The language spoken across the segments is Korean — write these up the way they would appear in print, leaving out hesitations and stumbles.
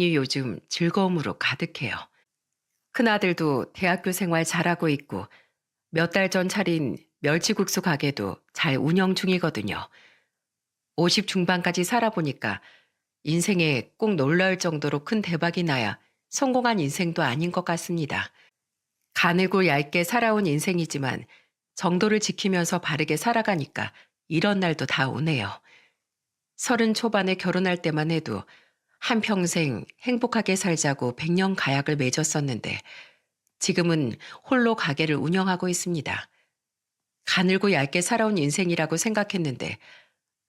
이 요즘 즐거움으로 가득해요. 큰아들도 대학교 생활 잘하고 있고 몇 달 전 차린 멸치국수 가게도 잘 운영 중이거든요. 50 중반까지 살아보니까 인생에 꼭 놀라울 정도로 큰 대박이 나야 성공한 인생도 아닌 것 같습니다. 가늘고 얇게 살아온 인생이지만 정도를 지키면서 바르게 살아가니까 이런 날도 다 오네요. 30 초반에 결혼할 때만 해도 한평생 행복하게 살자고 100년 가약을 맺었었는데 지금은 홀로 가게를 운영하고 있습니다. 가늘고 얇게 살아온 인생이라고 생각했는데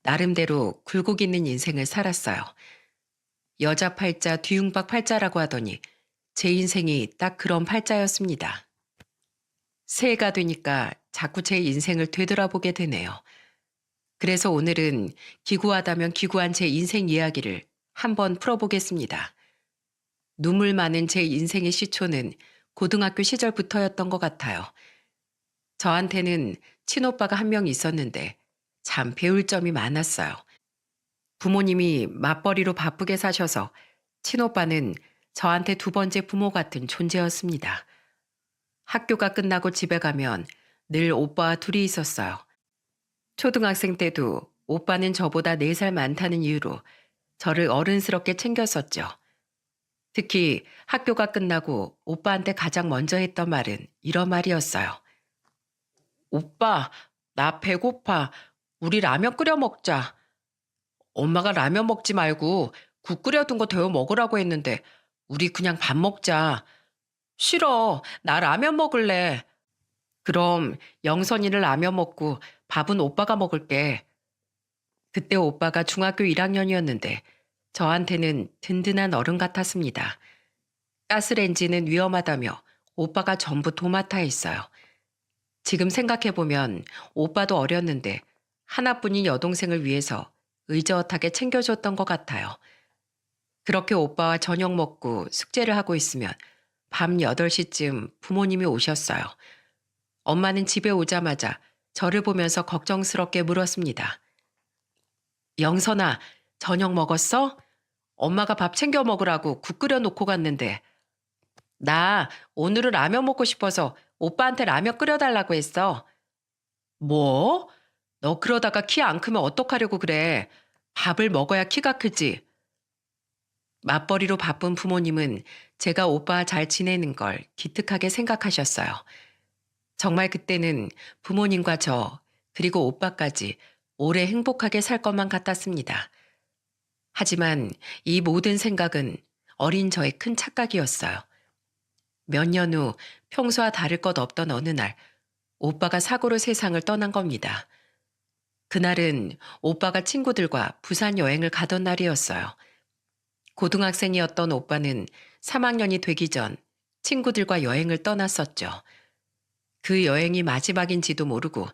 나름대로 굴곡 있는 인생을 살았어요. 여자 팔자 뒤움박 팔자라고 하더니 제 인생이 딱 그런 팔자였습니다. 새해가 되니까 자꾸 제 인생을 되돌아보게 되네요. 그래서 오늘은 기구하다면 기구한 제 인생 이야기를 한번 풀어보겠습니다. 눈물 많은 제 인생의 시초는 고등학교 시절부터였던 것 같아요. 저한테는 친오빠가 한 명 있었는데 참 배울 점이 많았어요. 부모님이 맞벌이로 바쁘게 사셔서 친오빠는 저한테 두 번째 부모 같은 존재였습니다. 학교가 끝나고 집에 가면 늘 오빠와 둘이 있었어요. 초등학생 때도 오빠는 저보다 4살 많다는 이유로 저를 어른스럽게 챙겼었죠. 특히 학교가 끝나고 오빠한테 가장 먼저 했던 말은 이런 말이었어요. 오빠, 나 배고파. 우리 라면 끓여 먹자. 엄마가 라면 먹지 말고 국 끓여둔 거 데워 먹으라고 했는데 우리 그냥 밥 먹자. 싫어. 나 라면 먹을래. 그럼 영선이는 라면 먹고 밥은 오빠가 먹을게. 그때 오빠가 중학교 1학년이었는데 저한테는 든든한 어른 같았습니다. 가스레인지는 위험하다며 오빠가 전부 도맡아 했어요. 지금 생각해보면 오빠도 어렸는데 하나뿐인 여동생을 위해서 의젓하게 챙겨줬던 것 같아요. 그렇게 오빠와 저녁 먹고 숙제를 하고 있으면 밤 8시쯤 부모님이 오셨어요. 엄마는 집에 오자마자 저를 보면서 걱정스럽게 물었습니다. 영선아, 저녁 먹었어? 엄마가 밥 챙겨 먹으라고 국 끓여 놓고 갔는데. 나 오늘은 라면 먹고 싶어서 오빠한테 라면 끓여달라고 했어. 뭐? 너 그러다가 키 안 크면 어떡하려고 그래? 밥을 먹어야 키가 크지. 맞벌이로 바쁜 부모님은 제가 오빠와 잘 지내는 걸 기특하게 생각하셨어요. 정말 그때는 부모님과 저, 그리고 오빠까지 오래 행복하게 살 것만 같았습니다. 하지만 이 모든 생각은 어린 저의 큰 착각이었어요. 몇 년 후 평소와 다를 것 없던 어느 날, 오빠가 사고로 세상을 떠난 겁니다. 그날은 오빠가 친구들과 부산 여행을 가던 날이었어요. 고등학생이었던 오빠는 3학년이 되기 전 친구들과 여행을 떠났었죠. 그 여행이 마지막인지도 모르고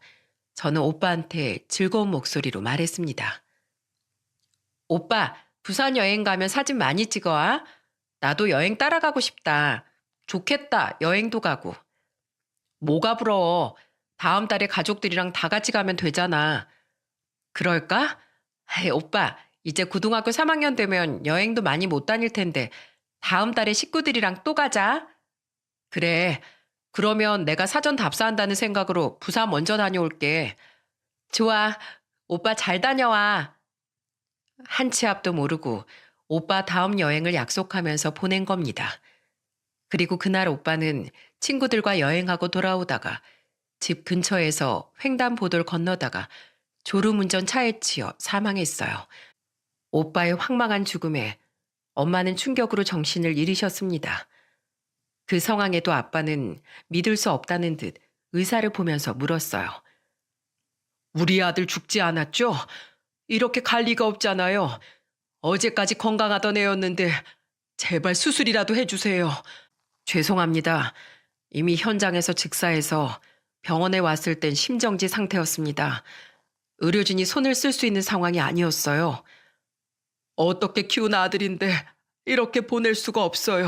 저는 오빠한테 즐거운 목소리로 말했습니다. 오빠, 부산 여행 가면 사진 많이 찍어 와. 나도 여행 따라가고 싶다. 좋겠다, 여행도 가고. 뭐가 부러워. 다음 달에 가족들이랑 다 같이 가면 되잖아. 그럴까? 아이, 오빠, 이제 고등학교 3학년 되면 여행도 많이 못 다닐 텐데 다음 달에 식구들이랑 또 가자. 그래. 그러면 내가 사전 답사한다는 생각으로 부산 먼저 다녀올게. 좋아. 오빠 잘 다녀와. 한 치 앞도 모르고 오빠 다음 여행을 약속하면서 보낸 겁니다. 그리고 그날 오빠는 친구들과 여행하고 돌아오다가 집 근처에서 횡단보도를 건너다가 졸음운전 차에 치여 사망했어요. 오빠의 황망한 죽음에 엄마는 충격으로 정신을 잃으셨습니다. 그 상황에도 아빠는 믿을 수 없다는 듯 의사를 보면서 물었어요. 우리 아들 죽지 않았죠? 이렇게 갈 리가 없잖아요. 어제까지 건강하던 애였는데 제발 수술이라도 해주세요. 죄송합니다. 이미 현장에서 즉사해서 병원에 왔을 땐 심정지 상태였습니다. 의료진이 손을 쓸 수 있는 상황이 아니었어요. 어떻게 키운 아들인데 이렇게 보낼 수가 없어요.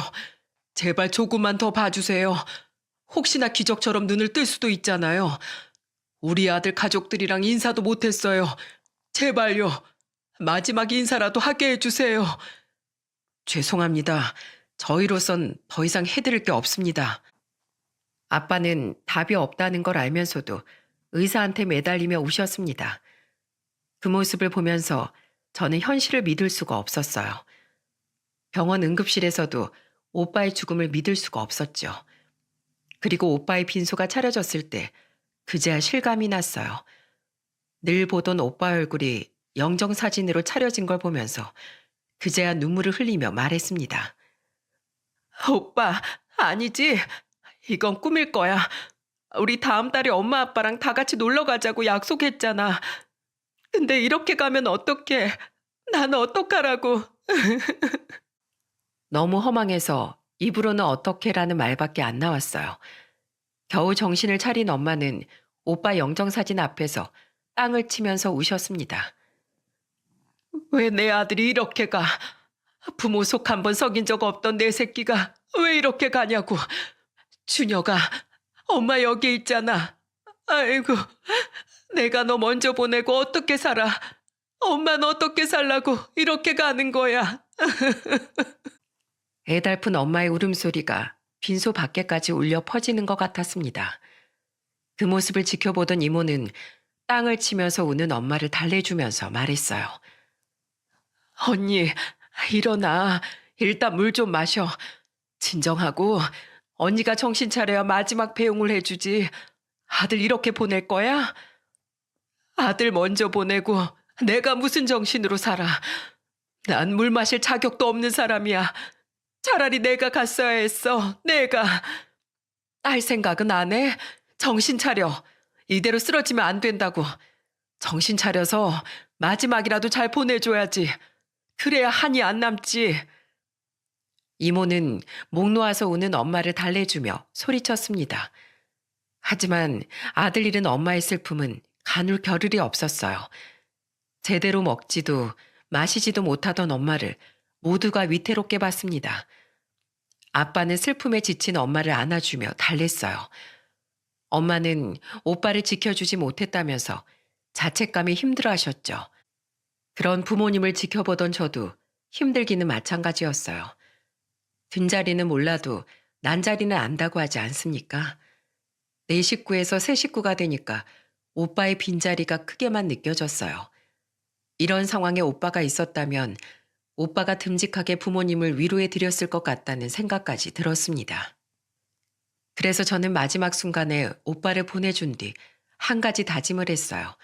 제발 조금만 더 봐주세요. 혹시나 기적처럼 눈을 뜰 수도 있잖아요. 우리 아들 가족들이랑 인사도 못했어요. 제발요. 마지막 인사라도 하게 해주세요. 죄송합니다. 저희로선 더 이상 해드릴 게 없습니다. 아빠는 답이 없다는 걸 알면서도 의사한테 매달리며 우셨습니다. 그 모습을 보면서 저는 현실을 믿을 수가 없었어요. 병원 응급실에서도 오빠의 죽음을 믿을 수가 없었죠. 그리고 오빠의 빈소가 차려졌을 때 그제야 실감이 났어요. 늘 보던 오빠 얼굴이 영정사진으로 차려진 걸 보면서 그제야 눈물을 흘리며 말했습니다. 오빠, 아니지. 이건 꿈일 거야. 우리 다음 달에 엄마 아빠랑 다 같이 놀러 가자고 약속했잖아. 근데 이렇게 가면 어떡해? 난 어떡하라고. 너무 허망해서 입으로는 어떡해라는 말밖에 안 나왔어요. 겨우 정신을 차린 엄마는 오빠 영정사진 앞에서 땅을 치면서 우셨습니다. 왜 내 아들이 이렇게 가? 부모 속 한 번 썩인 적 없던 내 새끼가 왜 이렇게 가냐고. 준혁아, 엄마 여기 있잖아. 아이고, 내가 너 먼저 보내고 어떻게 살아? 엄마는 어떻게 살라고 이렇게 가는 거야? 애달픈 엄마의 울음소리가 빈소 밖에까지 울려 퍼지는 것 같았습니다. 그 모습을 지켜보던 이모는 땅을 치면서 우는 엄마를 달래주면서 말했어요. 언니, 일어나. 일단 물 좀 마셔. 진정하고 언니가 정신 차려야 마지막 배웅을 해주지. 아들 이렇게 보낼 거야? 아들 먼저 보내고 내가 무슨 정신으로 살아. 난 물 마실 자격도 없는 사람이야. 차라리 내가 갔어야 했어. 내가. 딸 생각은 안 해? 정신 차려. 이대로 쓰러지면 안 된다고. 정신 차려서 마지막이라도 잘 보내줘야지. 그래야 한이 안 남지. 이모는 목 놓아서 우는 엄마를 달래주며 소리쳤습니다. 하지만 아들 잃은 엄마의 슬픔은 가눌 겨를이 없었어요. 제대로 먹지도 마시지도 못하던 엄마를 모두가 위태롭게 봤습니다. 아빠는 슬픔에 지친 엄마를 안아주며 달랬어요. 엄마는 오빠를 지켜주지 못했다면서 자책감에 힘들어하셨죠. 그런 부모님을 지켜보던 저도 힘들기는 마찬가지였어요. 든자리는 몰라도 난자리는 안다고 하지 않습니까? 네 식구에서 세 식구가 되니까 오빠의 빈자리가 크게만 느껴졌어요. 이런 상황에 오빠가 있었다면 오빠가 듬직하게 부모님을 위로해 드렸을 것 같다는 생각까지 들었습니다. 그래서 저는 마지막 순간에 오빠를 보내준 뒤 한 가지 다짐을 했어요.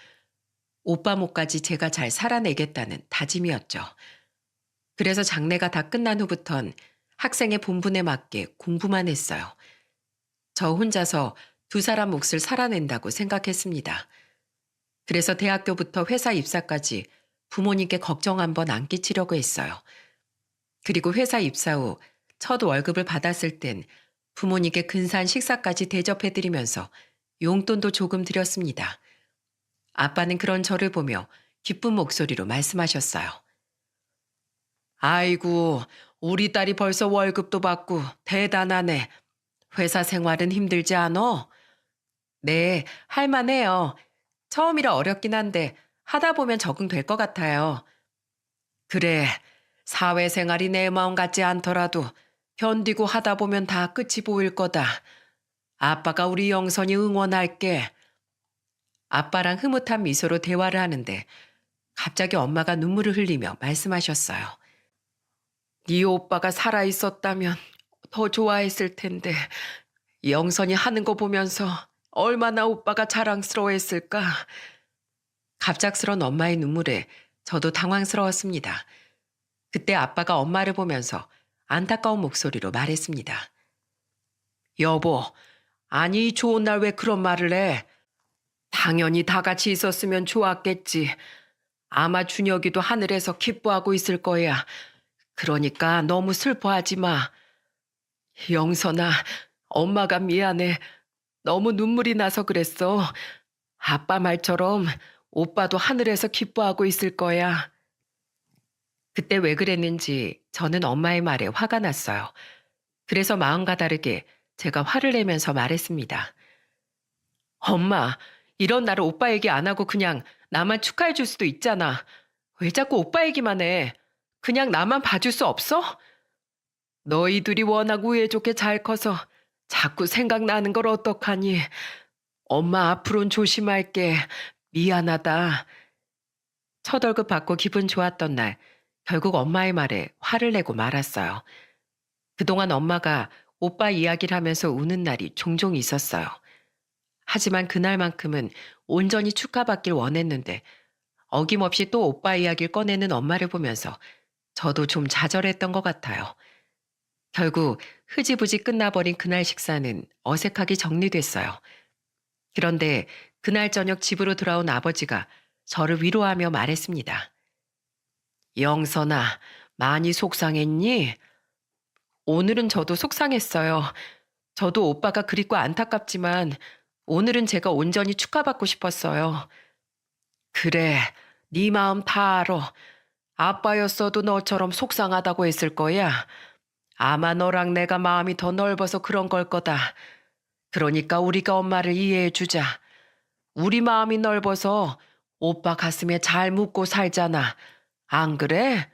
오빠 목까지 제가 잘 살아내겠다는 다짐이었죠. 그래서 장례가 다 끝난 후부턴 학생의 본분에 맞게 공부만 했어요. 저 혼자서 두 사람 몫을 살아낸다고 생각했습니다. 그래서 대학교부터 회사 입사까지 부모님께 걱정 한번 안 끼치려고 했어요. 그리고 회사 입사 후 첫 월급을 받았을 땐 부모님께 근사한 식사까지 대접해드리면서 용돈도 조금 드렸습니다. 아빠는 그런 저를 보며 기쁜 목소리로 말씀하셨어요. 아이고, 우리 딸이 벌써 월급도 받고 대단하네. 회사 생활은 힘들지 않어? 네, 할만해요. 처음이라 어렵긴 한데 하다 보면 적응될 것 같아요. 그래, 사회생활이 내 마음 같지 않더라도 견디고 하다 보면 다 끝이 보일 거다. 아빠가 우리 영선이 응원할게. 아빠랑 흐뭇한 미소로 대화를 하는데 갑자기 엄마가 눈물을 흘리며 말씀하셨어요. 네 오빠가 살아있었다면 더 좋아했을 텐데 영선이 하는 거 보면서 얼마나 오빠가 자랑스러워했을까. 갑작스런 엄마의 눈물에 저도 당황스러웠습니다. 그때 아빠가 엄마를 보면서 안타까운 목소리로 말했습니다. 여보, 아니 좋은 날 왜 그런 말을 해? 당연히 다 같이 있었으면 좋았겠지. 아마 준혁이도 하늘에서 기뻐하고 있을 거야. 그러니까 너무 슬퍼하지 마. 영선아, 엄마가 미안해. 너무 눈물이 나서 그랬어. 아빠 말처럼 오빠도 하늘에서 기뻐하고 있을 거야. 그때 왜 그랬는지 저는 엄마의 말에 화가 났어요. 그래서 마음과 다르게 제가 화를 내면서 말했습니다. 엄마, 이런 날을 오빠 얘기 안 하고 그냥 나만 축하해 줄 수도 있잖아. 왜 자꾸 오빠 얘기만 해? 그냥 나만 봐줄 수 없어? 너희들이 워낙 우애 좋게 잘 커서 자꾸 생각나는 걸 어떡하니. 엄마 앞으로는 조심할게. 미안하다. 첫 월급 받고 기분 좋았던 날, 결국 엄마의 말에 화를 내고 말았어요. 그동안 엄마가 오빠 이야기를 하면서 우는 날이 종종 있었어요. 하지만 그날만큼은 온전히 축하받길 원했는데 어김없이 또 오빠 이야기를 꺼내는 엄마를 보면서 저도 좀 좌절했던 것 같아요. 결국 흐지부지 끝나버린 그날 식사는 어색하게 정리됐어요. 그런데 그날 저녁 집으로 돌아온 아버지가 저를 위로하며 말했습니다. 영선아, 많이 속상했니? 오늘은 저도 속상했어요. 저도 오빠가 그립고 안타깝지만 오늘은 제가 온전히 축하받고 싶었어요. 그래, 네 마음 다 알아. 아빠였어도 너처럼 속상하다고 했을 거야. 아마 너랑 내가 마음이 더 넓어서 그런 걸 거다. 그러니까 우리가 엄마를 이해해 주자. 우리 마음이 넓어서 오빠 가슴에 잘 묻고 살잖아. 안 그래?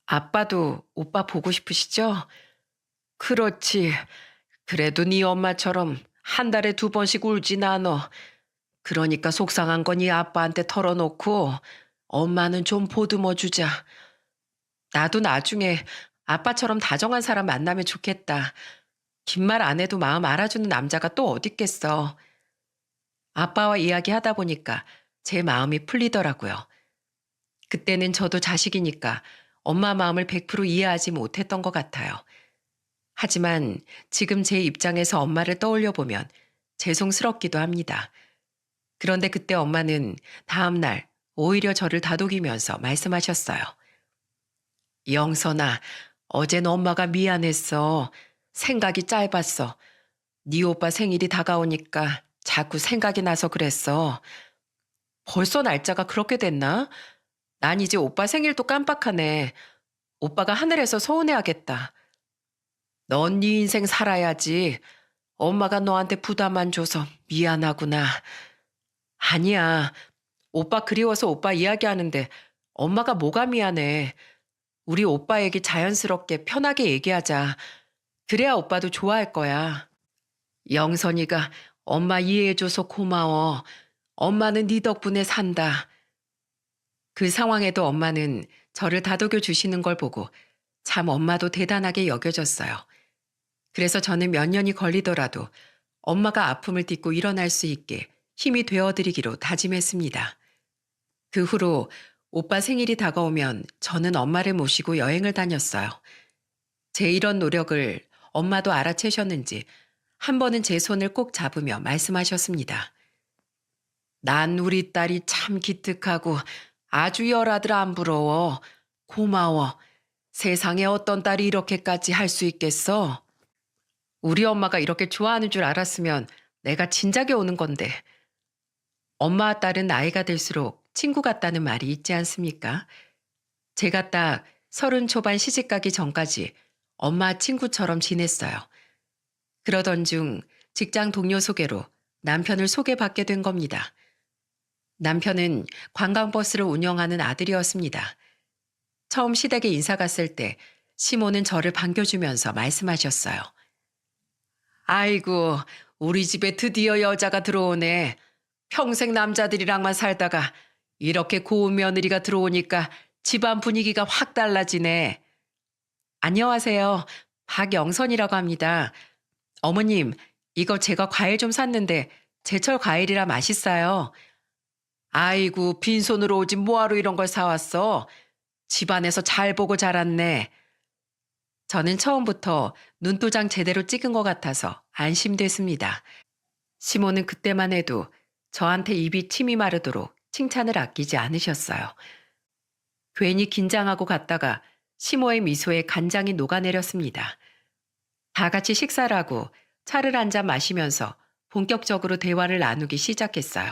아빠도 오빠 보고 싶으시죠? 그렇지. 그래도 네 엄마처럼 한 달에 2번씩 울진 않아. 그러니까 속상한 건 이 아빠한테 털어놓고 엄마는 좀 보듬어 주자. 나도 나중에 아빠처럼 다정한 사람 만나면 좋겠다. 긴 말 안 해도 마음 알아주는 남자가 또 어딨겠어. 아빠와 이야기하다 보니까 제 마음이 풀리더라고요. 그때는 저도 자식이니까 엄마 마음을 100% 이해하지 못했던 것 같아요. 하지만 지금 제 입장에서 엄마를 떠올려 보면 죄송스럽기도 합니다. 그런데 그때 엄마는 다음 날 오히려 저를 다독이면서 말씀하셨어요. 영선아, 어젠 엄마가 미안했어. 생각이 짧았어. 네 오빠 생일이 다가오니까 자꾸 생각이 나서 그랬어. 벌써 날짜가 그렇게 됐나? 난 이제 오빠 생일도 깜빡하네. 오빠가 하늘에서 서운해하겠다. 넌 네 인생 살아야지. 엄마가 너한테 부담 안 줘서 미안하구나. 아니야. 오빠 그리워서 오빠 이야기하는데 엄마가 뭐가 미안해. 우리 오빠 얘기 자연스럽게 편하게 얘기하자. 그래야 오빠도 좋아할 거야. 영선이가 엄마 이해해줘서 고마워. 엄마는 네 덕분에 산다. 그 상황에도 엄마는 저를 다독여 주시는 걸 보고 참 엄마도 대단하게 여겨졌어요. 그래서 저는 몇 년이 걸리더라도 엄마가 아픔을 딛고 일어날 수 있게 힘이 되어드리기로 다짐했습니다. 그 후로 오빠 생일이 다가오면 저는 엄마를 모시고 여행을 다녔어요. 제 이런 노력을 엄마도 알아채셨는지 한 번은 제 손을 꼭 잡으며 말씀하셨습니다. 난 우리 딸이 참 기특하고 아주 열아들 안 부러워. 고마워. 세상에 어떤 딸이 이렇게까지 할 수 있겠어? 우리 엄마가 이렇게 좋아하는 줄 알았으면 내가 진작에 오는 건데. 엄마와 딸은 나이가 들수록 친구 같다는 말이 있지 않습니까? 제가 딱 30 초반 시집가기 전까지 엄마 친구처럼 지냈어요. 그러던 중 직장 동료 소개로 남편을 소개받게 된 겁니다. 남편은 관광버스를 운영하는 아들이었습니다. 처음 시댁에 인사 갔을 때 시모는 저를 반겨주면서 말씀하셨어요. 아이고, 우리 집에 드디어 여자가 들어오네. 평생 남자들이랑만 살다가 이렇게 고운 며느리가 들어오니까 집안 분위기가 확 달라지네. 안녕하세요. 박영선이라고 합니다. 어머님, 이거 제가 과일 좀 샀는데 제철 과일이라 맛있어요. 아이고, 빈손으로 오지 뭐하러 이런 걸 사왔어. 집안에서 잘 보고 자랐네. 저는 처음부터 눈도장 제대로 찍은 것 같아서 안심됐습니다. 시모는 그때만 해도 저한테 입이 침이 마르도록 칭찬을 아끼지 않으셨어요. 괜히 긴장하고 갔다가 시모의 미소에 간장이 녹아내렸습니다. 다 같이 식사를 하고 차를 한 잔 마시면서 본격적으로 대화를 나누기 시작했어요.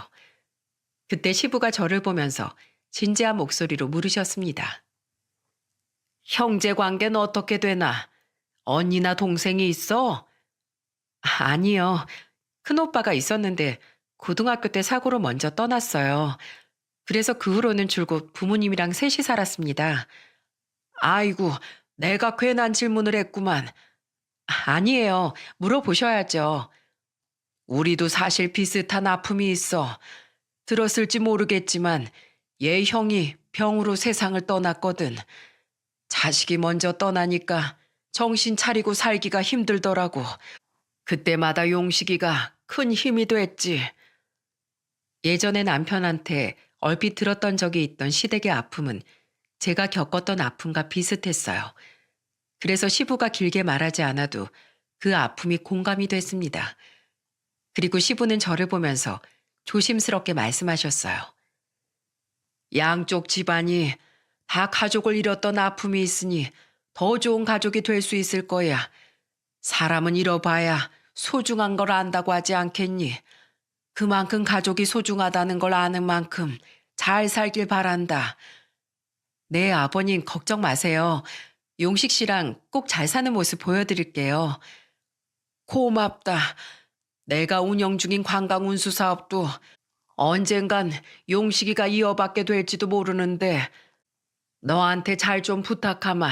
그때 시부가 저를 보면서 진지한 목소리로 물으셨습니다. 형제 관계는 어떻게 되나? 언니나 동생이 있어? 아니요. 큰오빠가 있었는데 고등학교 때 사고로 먼저 떠났어요. 그래서 그 후로는 줄곧 부모님이랑 셋이 살았습니다. 아이고, 내가 괜한 질문을 했구만. 아니에요. 물어보셔야죠. 우리도 사실 비슷한 아픔이 있어. 들었을지 모르겠지만 얘 형이 병으로 세상을 떠났거든. 자식이 먼저 떠나니까 정신 차리고 살기가 힘들더라고. 그때마다 용식이가 큰 힘이 됐지. 예전에 남편한테 얼핏 들었던 적이 있던 시댁의 아픔은 제가 겪었던 아픔과 비슷했어요. 그래서 시부가 길게 말하지 않아도 그 아픔이 공감이 됐습니다. 그리고 시부는 저를 보면서 조심스럽게 말씀하셨어요. 양쪽 집안이 다 가족을 잃었던 아픔이 있으니 더 좋은 가족이 될 수 있을 거야. 사람은 잃어봐야 소중한 걸 안다고 하지 않겠니? 그만큼 가족이 소중하다는 걸 아는 만큼 잘 살길 바란다. 네, 아버님 걱정 마세요. 용식 씨랑 꼭 잘 사는 모습 보여드릴게요. 고맙다. 내가 운영 중인 관광운수 사업도 언젠간 용식이가 이어받게 될지도 모르는데 너한테 잘 좀 부탁하마.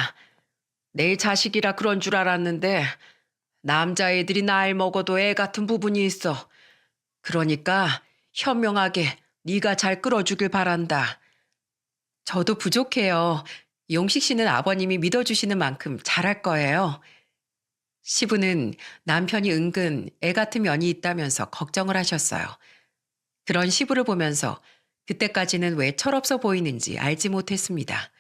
내 자식이라 그런 줄 알았는데 남자애들이 나이 먹어도 애 같은 부분이 있어. 그러니까 현명하게 네가 잘 끌어주길 바란다. 저도 부족해요. 용식 씨는 아버님이 믿어주시는 만큼 잘할 거예요. 시부는 남편이 은근 애 같은 면이 있다면서 걱정을 하셨어요. 그런 시부를 보면서 그때까지는 왜 철없어 보이는지 알지 못했습니다.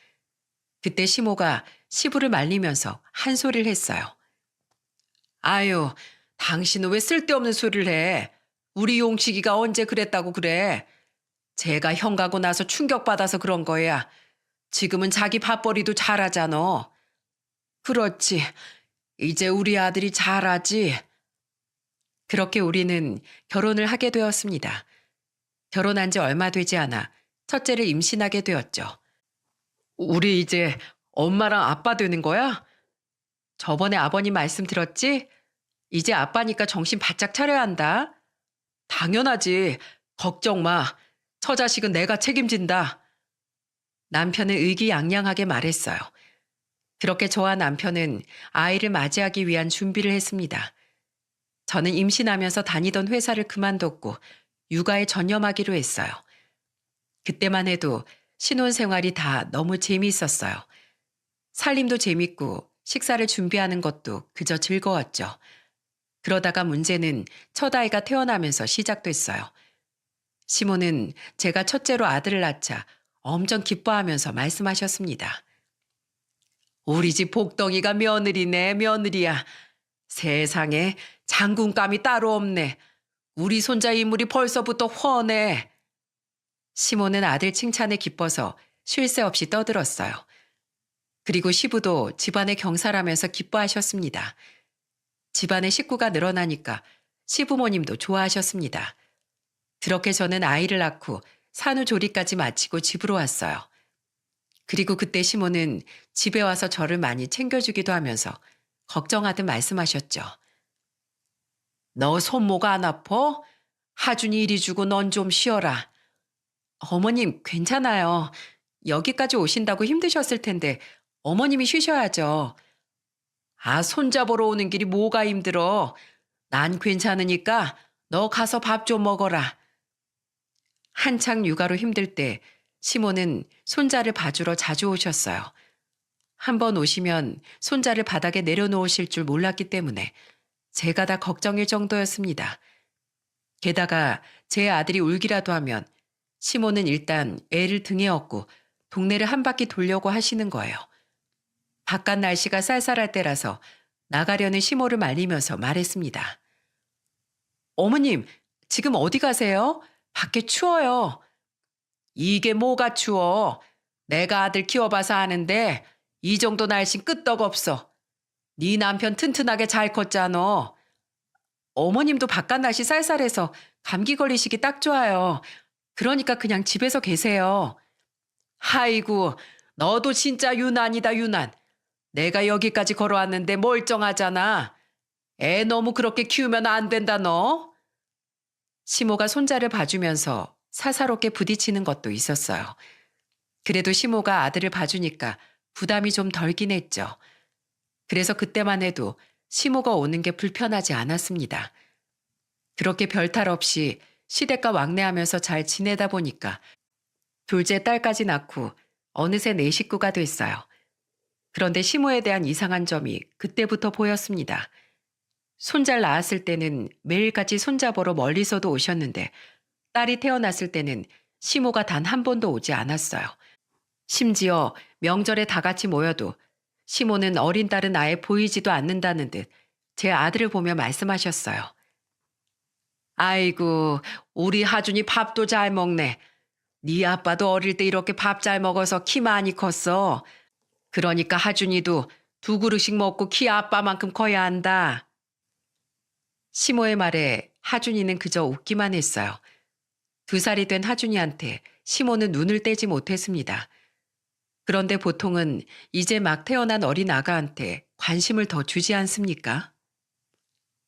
그때 시모가 시부를 말리면서 한 소리를 했어요. 아유, 당신은 왜 쓸데없는 소리를 해? 우리 용식이가 언제 그랬다고 그래? 제가 형 가고 나서 충격받아서 그런 거야. 지금은 자기 밥벌이도 잘하잖아. 그렇지. 이제 우리 아들이 잘하지. 그렇게 우리는 결혼을 하게 되었습니다. 결혼한 지 얼마 되지 않아 첫째를 임신하게 되었죠. 우리 이제 엄마랑 아빠 되는 거야? 저번에 아버님 말씀 들었지? 이제 아빠니까 정신 바짝 차려야 한다. 당연하지. 걱정 마. 처자식은 내가 책임진다. 남편은 의기양양하게 말했어요. 그렇게 저와 남편은 아이를 맞이하기 위한 준비를 했습니다. 저는 임신하면서 다니던 회사를 그만뒀고 육아에 전념하기로 했어요. 그때만 해도 신혼생활이 다 너무 재미있었어요. 살림도 재밌고 식사를 준비하는 것도 그저 즐거웠죠. 그러다가 문제는 첫 아이가 태어나면서 시작됐어요. 시모는 제가 첫째로 아들을 낳자 엄청 기뻐하면서 말씀하셨습니다. 우리 집 복덩이가 며느리네, 며느리야. 세상에 장군감이 따로 없네. 우리 손자 인물이 벌써부터 훤해. 시모는 아들 칭찬에 기뻐서 쉴 새 없이 떠들었어요. 그리고 시부도 집안의 경사라면서 기뻐하셨습니다. 집안의 식구가 늘어나니까 시부모님도 좋아하셨습니다. 그렇게 저는 아이를 낳고 산후조리까지 마치고 집으로 왔어요. 그리고 그때 시모는 집에 와서 저를 많이 챙겨주기도 하면서 걱정하듯 말씀하셨죠. 너 손모가 안 아파? 하준이 이리 주고 넌 좀 쉬어라. 어머님 괜찮아요. 여기까지 오신다고 힘드셨을 텐데 어머님이 쉬셔야죠. 아, 손잡으러 오는 길이 뭐가 힘들어. 난 괜찮으니까 너 가서 밥 좀 먹어라. 한창 육아로 힘들 때 시모는 손자를 봐주러 자주 오셨어요. 한 번 오시면 손자를 바닥에 내려놓으실 줄 몰랐기 때문에 제가 다 걱정일 정도였습니다. 게다가 제 아들이 울기라도 하면 시모는 일단 애를 등에 업고 동네를 한 바퀴 돌려고 하시는 거예요. 바깥 날씨가 쌀쌀할 때라서 나가려는 시모를 말리면서 말했습니다. 어머님, 지금 어디 가세요? 밖에 추워요. 이게 뭐가 추워? 내가 아들 키워봐서 아는데 이 정도 날씬 끄떡없어. 네 남편 튼튼하게 잘 컸잖아. 어머님도 바깥 날씨 쌀쌀해서 감기 걸리시기 딱 좋아요. 그러니까 그냥 집에서 계세요. 아이고, 너도 진짜 유난이다, 유난. 내가 여기까지 걸어왔는데 멀쩡하잖아. 애 너무 그렇게 키우면 안 된다, 너. 시모가 손자를 봐주면서 사사롭게 부딪히는 것도 있었어요. 그래도 시모가 아들을 봐주니까 부담이 좀 덜긴 했죠. 그래서 그때만 해도 시모가 오는 게 불편하지 않았습니다. 그렇게 별탈 없이 시댁과 왕래하면서 잘 지내다 보니까 둘째 딸까지 낳고 어느새 네 식구가 됐어요. 그런데 시모에 대한 이상한 점이 그때부터 보였습니다. 손잘 낳았을 때는 매일같이 손잡으러 멀리서도 오셨는데 딸이 태어났을 때는 시모가 단 한 번도 오지 않았어요. 심지어 명절에 다 같이 모여도 시모는 어린 딸은 아예 보이지도 않는다는 듯 제 아들을 보며 말씀하셨어요. 아이고, 우리 하준이 밥도 잘 먹네. 네 아빠도 어릴 때 이렇게 밥 잘 먹어서 키 많이 컸어. 그러니까 하준이도 두 그릇씩 먹고 키 아빠만큼 커야 한다. 시모의 말에 하준이는 그저 웃기만 했어요. 2살이 된 하준이한테 시모는 눈을 떼지 못했습니다. 그런데 보통은 이제 막 태어난 어린 아가한테 관심을 더 주지 않습니까?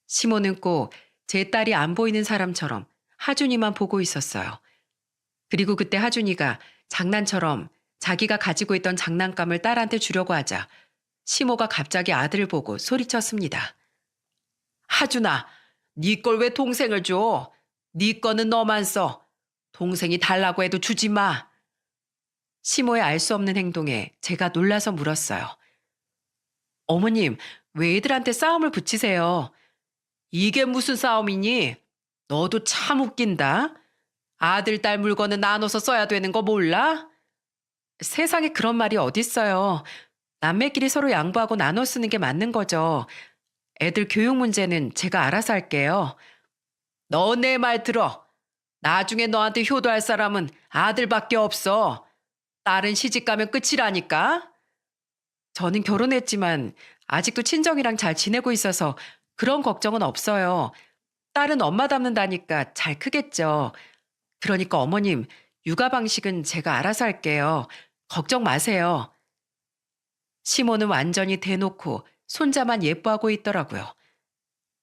시모는 꼭 제 딸이 안 보이는 사람처럼 하준이만 보고 있었어요. 그리고 그때 하준이가 장난처럼 자기가 가지고 있던 장난감을 딸한테 주려고 하자 시모가 갑자기 아들을 보고 소리쳤습니다. 하준아, 네 걸 왜 동생을 줘? 네 거는 너만 써. 동생이 달라고 해도 주지 마. 시모의 알 수 없는 행동에 제가 놀라서 물었어요. 어머님, 왜 애들한테 싸움을 붙이세요? 이게 무슨 싸움이니? 너도 참 웃긴다. 아들, 딸 물건은 나눠서 써야 되는 거 몰라? 세상에 그런 말이 어딨어요. 남매끼리 서로 양보하고 나눠 쓰는 게 맞는 거죠. 애들 교육 문제는 제가 알아서 할게요. 너 내 말 들어. 나중에 너한테 효도할 사람은 아들밖에 없어. 딸은 시집 가면 끝이라니까. 저는 결혼했지만 아직도 친정이랑 잘 지내고 있어서 그런 걱정은 없어요. 딸은 엄마 닮는다니까 잘 크겠죠. 그러니까 어머님, 육아 방식은 제가 알아서 할게요. 걱정 마세요. 시모는 완전히 대놓고 손자만 예뻐하고 있더라고요.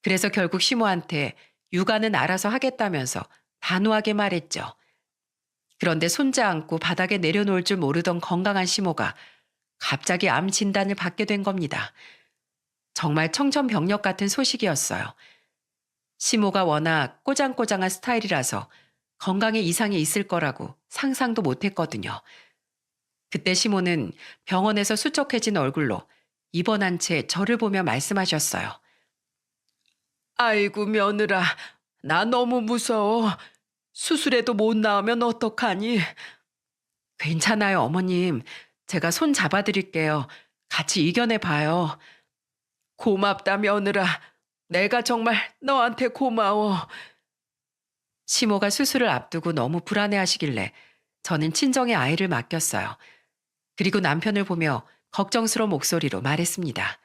그래서 결국 시모한테 육아는 알아서 하겠다면서 단호하게 말했죠. 그런데 손자 안고 바닥에 내려놓을 줄 모르던 건강한 시모가 갑자기 암 진단을 받게 된 겁니다. 정말 청천벽력 같은 소식이었어요. 시모가 워낙 꼬장꼬장한 스타일이라서 건강에 이상이 있을 거라고 상상도 못했거든요. 그때 시모는 병원에서 수척해진 얼굴로 입원한 채 저를 보며 말씀하셨어요. 아이고 며느라, 나 너무 무서워. 수술해도 못 나오면 어떡하니? 괜찮아요 어머님. 제가 손 잡아드릴게요. 같이 이겨내봐요. 고맙다 며느라. 내가 정말 너한테 고마워. 시모가 수술을 앞두고 너무 불안해하시길래 저는 친정에 아이를 맡겼어요. 그리고 남편을 보며 걱정스러운 목소리로 말했습니다.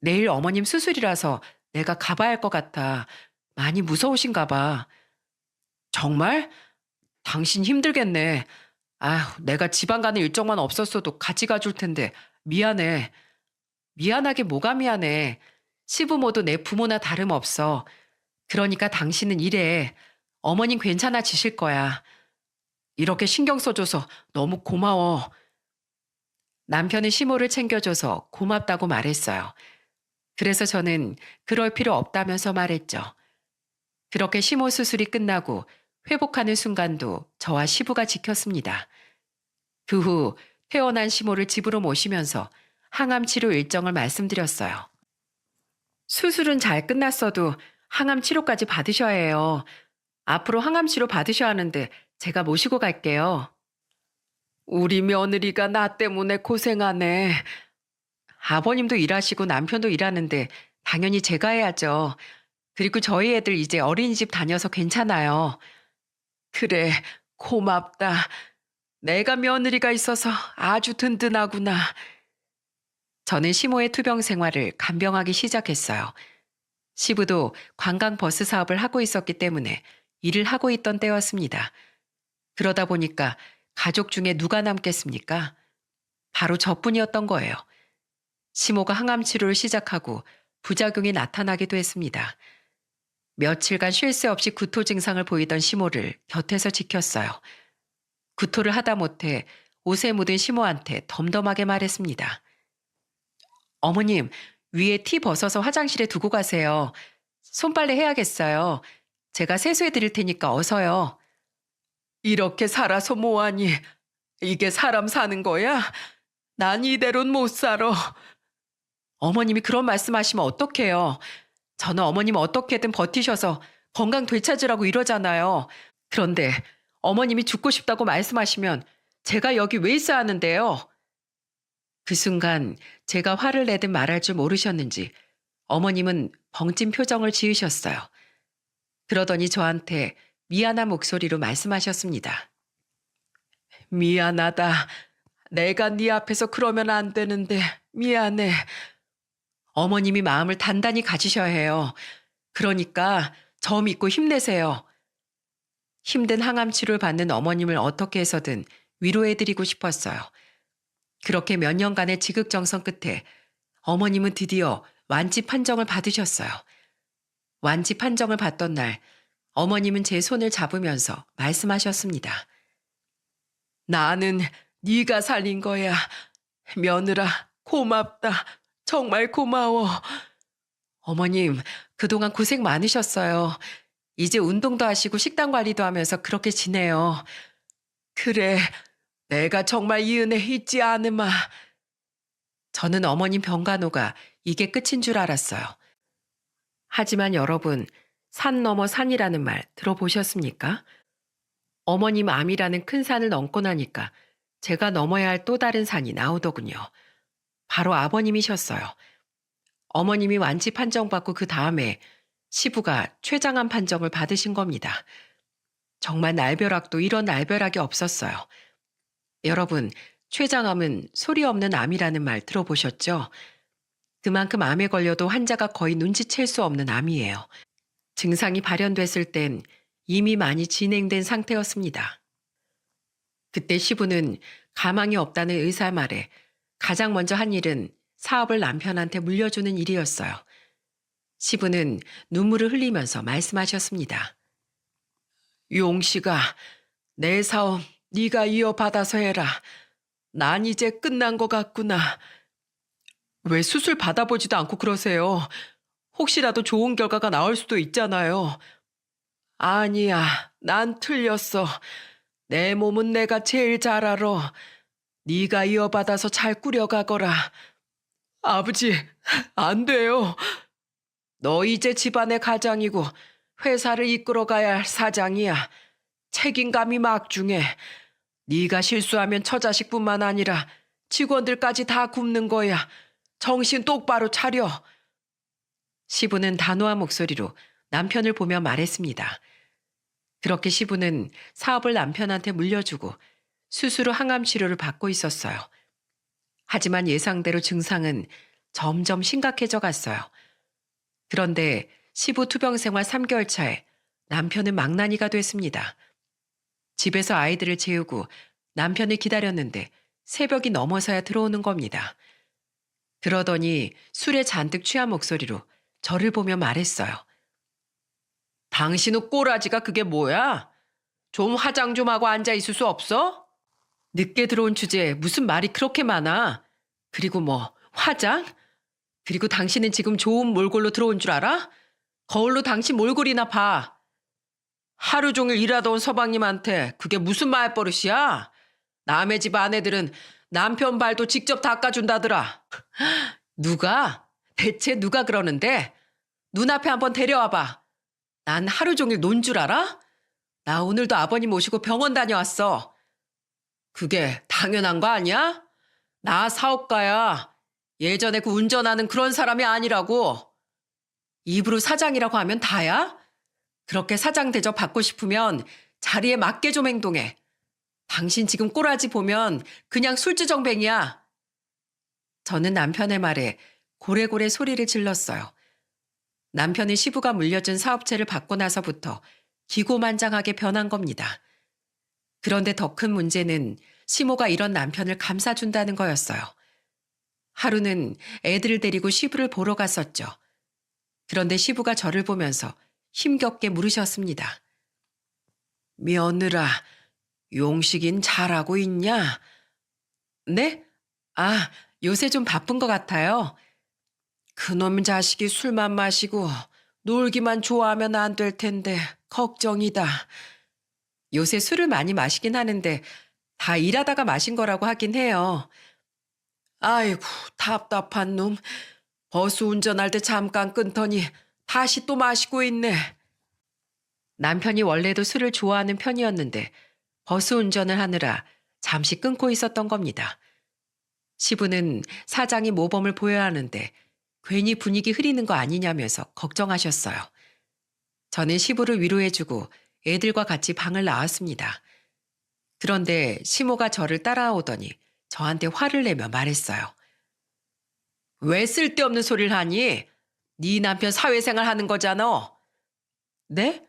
내일 어머님 수술이라서 내가 가봐야 할 것 같아. 많이 무서우신가 봐. 정말? 당신 힘들겠네. 아휴, 내가 지방 가는 일정만 없었어도 같이 가줄 텐데 미안해. 미안하게 뭐가 미안해. 시부모도 내 부모나 다름없어. 그러니까 당신은 이래. 어머님 괜찮아지실 거야. 이렇게 신경 써줘서 너무 고마워. 남편은 시모를 챙겨줘서 고맙다고 말했어요. 그래서 저는 그럴 필요 없다면서 말했죠. 그렇게 시모 수술이 끝나고 회복하는 순간도 저와 시부가 지켰습니다. 그 후 퇴원한 시모를 집으로 모시면서 항암 치료 일정을 말씀드렸어요. 수술은 잘 끝났어도 항암 치료까지 받으셔야 해요. 앞으로 항암 치료 받으셔야 하는데 제가 모시고 갈게요. 우리 며느리가 나 때문에 고생하네. 아버님도 일하시고 남편도 일하는데 당연히 제가 해야죠. 그리고 저희 애들 이제 어린이집 다녀서 괜찮아요. 그래, 고맙다. 내가 며느리가 있어서 아주 든든하구나. 저는 시모의 투병 생활을 간병하기 시작했어요. 시부도 관광버스 사업을 하고 있었기 때문에 일을 하고 있던 때였습니다. 그러다 보니까 가족 중에 누가 남겠습니까? 바로 저뿐이었던 거예요. 시모가 항암 치료를 시작하고 부작용이 나타나기도 했습니다. 며칠간 쉴 새 없이 구토 증상을 보이던 시모를 곁에서 지켰어요. 구토를 하다 못해 옷에 묻은 시모한테 덤덤하게 말했습니다. 어머님, 위에 티 벗어서 화장실에 두고 가세요. 손빨래 해야겠어요. 제가 세수해 드릴 테니까 어서요. 이렇게 살아서 뭐하니? 이게 사람 사는 거야? 난 이대로는 못 살아. 어머님이 그런 말씀하시면 어떡해요. 저는 어머님 어떻게든 버티셔서 건강 되찾으라고 이러잖아요. 그런데 어머님이 죽고 싶다고 말씀하시면 제가 여기 왜 있어야 하는데요? 그 순간 제가 화를 내든 말할 줄 모르셨는지 어머님은 벙찐 표정을 지으셨어요. 그러더니 저한테 미안한 목소리로 말씀하셨습니다. 미안하다. 내가 네 앞에서 그러면 안 되는데 미안해. 어머님이 마음을 단단히 가지셔야 해요. 그러니까 저 믿고 힘내세요. 힘든 항암 치료를 받는 어머님을 어떻게 해서든 위로해드리고 싶었어요. 그렇게 몇 년간의 지극정성 끝에 어머님은 드디어 완치 판정을 받으셨어요. 완치 판정을 받던 날 어머님은 제 손을 잡으면서 말씀하셨습니다. 나는 네가 살린 거야. 며느라 고맙다. 정말 고마워. 어머님, 그동안 고생 많으셨어요. 이제 운동도 하시고 식단 관리도 하면서 그렇게 지내요. 그래, 내가 정말 이 은혜 잊지 않으마. 저는 어머님 병간호가 이게 끝인 줄 알았어요. 하지만 여러분, 산 넘어 산이라는 말 들어보셨습니까? 어머님 암이라는 큰 산을 넘고 나니까 제가 넘어야 할 또 다른 산이 나오더군요. 바로 아버님이셨어요. 어머님이 완치 판정받고 그 다음에 시부가 췌장암 판정을 받으신 겁니다. 정말 날벼락도 이런 날벼락이 없었어요. 여러분, 췌장암은 소리 없는 암이라는 말 들어보셨죠? 그만큼 암에 걸려도 환자가 거의 눈치챌 수 없는 암이에요. 증상이 발현됐을 땐 이미 많이 진행된 상태였습니다. 그때 시부는 가망이 없다는 의사 말에 가장 먼저 한 일은 사업을 남편한테 물려주는 일이었어요. 시부는 눈물을 흘리면서 말씀하셨습니다. 용씨가 내 사업 네가 이어받아서 해라. 난 이제 끝난 것 같구나. 왜 수술 받아보지도 않고 그러세요? 혹시라도 좋은 결과가 나올 수도 있잖아요. 아니야, 난 틀렸어. 내 몸은 내가 제일 잘 알아. 네가 이어받아서 잘 꾸려가거라. 아버지, 안 돼요. 너 이제 집안의 가장이고 회사를 이끌어가야 할 사장이야. 책임감이 막중해. 네가 실수하면 처자식뿐만 아니라 직원들까지 다 굶는 거야. 정신 똑바로 차려. 시부는 단호한 목소리로 남편을 보며 말했습니다. 그렇게 시부는 사업을 남편한테 물려주고 수술 후 항암 치료를 받고 있었어요. 하지만 예상대로 증상은 점점 심각해져 갔어요. 그런데 시부 투병 생활 3개월 차에 남편은 망나니가 됐습니다. 집에서 아이들을 재우고 남편을 기다렸는데 새벽이 넘어서야 들어오는 겁니다. 그러더니 술에 잔뜩 취한 목소리로 저를 보며 말했어요. 당신의 꼬라지가 그게 뭐야? 좀 화장 좀 하고 앉아 있을 수 없어? 늦게 들어온 주제에 무슨 말이 그렇게 많아? 그리고 뭐 화장? 그리고 당신은 지금 좋은 몰골로 들어온 줄 알아? 거울로 당신 몰골이나 봐. 하루 종일 일하다 온 서방님한테 그게 무슨 말버릇이야? 남의 집 아내들은 남편 발도 직접 닦아준다더라. 누가? 대체 누가 그러는데? 눈앞에 한번 데려와봐. 난 하루 종일 논 줄 알아? 나 오늘도 아버님 모시고 병원 다녀왔어. 그게 당연한 거 아니야? 나 사업가야. 예전에 그 운전하는 그런 사람이 아니라고. 입으로 사장이라고 하면 다야? 그렇게 사장 대접 받고 싶으면 자리에 맞게 좀 행동해. 당신 지금 꼬라지 보면 그냥 술주정뱅이야. 저는 남편의 말에 고래고래 소리를 질렀어요. 남편은 시부가 물려준 사업체를 받고 나서부터 기고만장하게 변한 겁니다. 그런데 더 큰 문제는 시모가 이런 남편을 감싸준다는 거였어요. 하루는 애들을 데리고 시부를 보러 갔었죠. 그런데 시부가 저를 보면서 힘겹게 물으셨습니다. 며느라, 용식인 잘하고 있냐? 네? 아, 요새 좀 바쁜 것 같아요. 그놈 자식이 술만 마시고 놀기만 좋아하면 안 될 텐데 걱정이다. 요새 술을 많이 마시긴 하는데 다 일하다가 마신 거라고 하긴 해요. 아이고, 답답한 놈. 버스 운전할 때 잠깐 끊더니 다시 또 마시고 있네. 남편이 원래도 술을 좋아하는 편이었는데 버스 운전을 하느라 잠시 끊고 있었던 겁니다. 시부는 사장이 모범을 보여야 하는데 괜히 분위기 흐리는 거 아니냐면서 걱정하셨어요. 저는 시부를 위로해주고 애들과 같이 방을 나왔습니다. 그런데 시모가 저를 따라오더니 저한테 화를 내며 말했어요. 왜 쓸데없는 소리를 하니? 네 남편 사회생활 하는 거잖아. 네?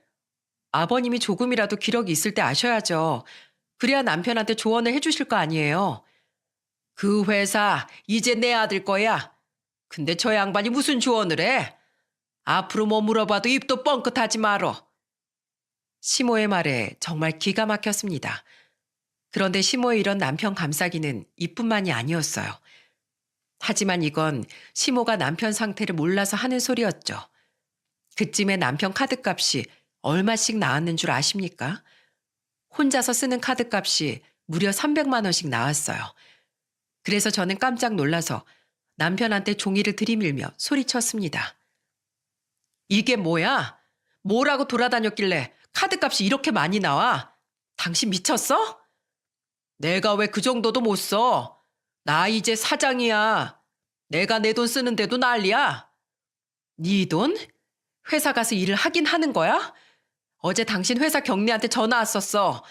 아버님이 조금이라도 기력이 있을 때 아셔야죠. 그래야 남편한테 조언을 해주실 거 아니에요. 그 회사 이제 내 아들 거야. 근데 저 양반이 무슨 조언을 해? 앞으로 뭐 물어봐도 입도 뻥끗하지 말어. 시모의 말에 정말 기가 막혔습니다. 그런데 시모의 이런 남편 감싸기는 이뿐만이 아니었어요. 하지만 이건 시모가 남편 상태를 몰라서 하는 소리였죠. 그쯤에 남편 카드값이 얼마씩 나왔는 줄 아십니까? 혼자서 쓰는 카드값이 무려 300만 원씩 나왔어요. 그래서 저는 깜짝 놀라서 남편한테 종이를 들이밀며 소리쳤습니다. 이게 뭐야? 뭐라고 돌아다녔길래 카드값이 이렇게 많이 나와? 당신 미쳤어? 내가 왜 그 정도도 못 써? 나 이제 사장이야. 내가 내 돈 쓰는데도 난리야. 네 돈? 회사 가서 일을 하긴 하는 거야? 어제 당신 회사 경리한테 전화 왔었어.